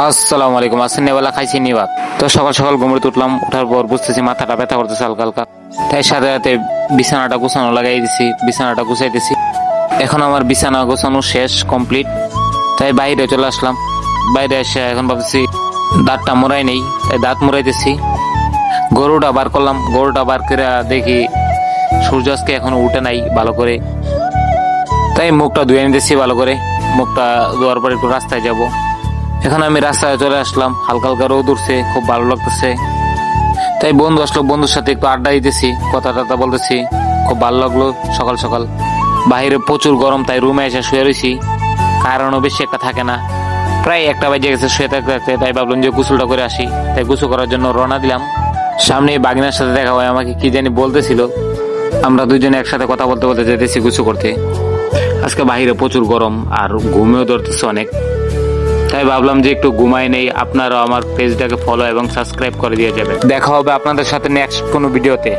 আসসালামু আলাইকুম। আসেন নেওয়ালা খাইছি নিবাত। তো সকাল সকাল ঘুমড়ে উঠলাম, উঠার পর বুঝতেছি মাথাটা ব্যথা করতেছে হালকা হালকা। তাই সাথে সাথে বিছানাটা গুছানো লাগাই দিছি, বিছানাটা গুছাইতেছি। এখন আমার বিছানা গোছানো শেষ, কমপ্লিট। তাই বাইরে চলে আসলাম। বাইরে এসে এখন ভাবছি দাঁতটা মোড়াই নেই, তাই দাঁত মোড়াইতেছি। গরুটা বার করলাম, গরুটা বার করে দেখি সূর্য আজকে এখনো উঠে নাই ভালো করে। তাই মুখটা ধুয়ে নিতেছি ভালো করে। মুখটা ধোয়ার পর একটু রাস্তায় যাব। এখন আমি রাস্তায় চলে আসলাম, হালকা হালকা রোদ উঠছে, খুব ভালো লাগতেছে। তাই বন্ধু আসলো, বন্ধুর সাথে একটু আড্ডা দিতেছি, কথা টথা বলতেছি, খুব ভালো লাগলো। সকাল সকাল বাইরে প্রচুর গরম, তাই রুমে এসে শুয়ে রয়েছি। কারণও বেশি একটা থাকে না, প্রায় 1টা বেজে গেছে শুয়ে থাকতে থাকতে। তাই ভাবলাম যে গোসলটা করে আসি, তাই গোসল করার জন্য রওনা দিলাম। সামনে বাগিনার সাথে দেখা হয়, আমাকে কি জানি বলতেছিল। আমরা দুজনে একসাথে কথা বলতে বলতে যেতেছি গোসল করতে। আজকে বাইরে প্রচুর গরম আর ঘুমেও ধরতেছে অনেক। তাই ভাবলাম যে একটু ঘুমাই নেই। আপনারাও আমার পেজটাকে ফলো এবং সাবস্ক্রাইব করে দিয়ে যাবেন। দেখা হবে আপনাদের সাথে নেক্সট কোনো ভিডিওতে।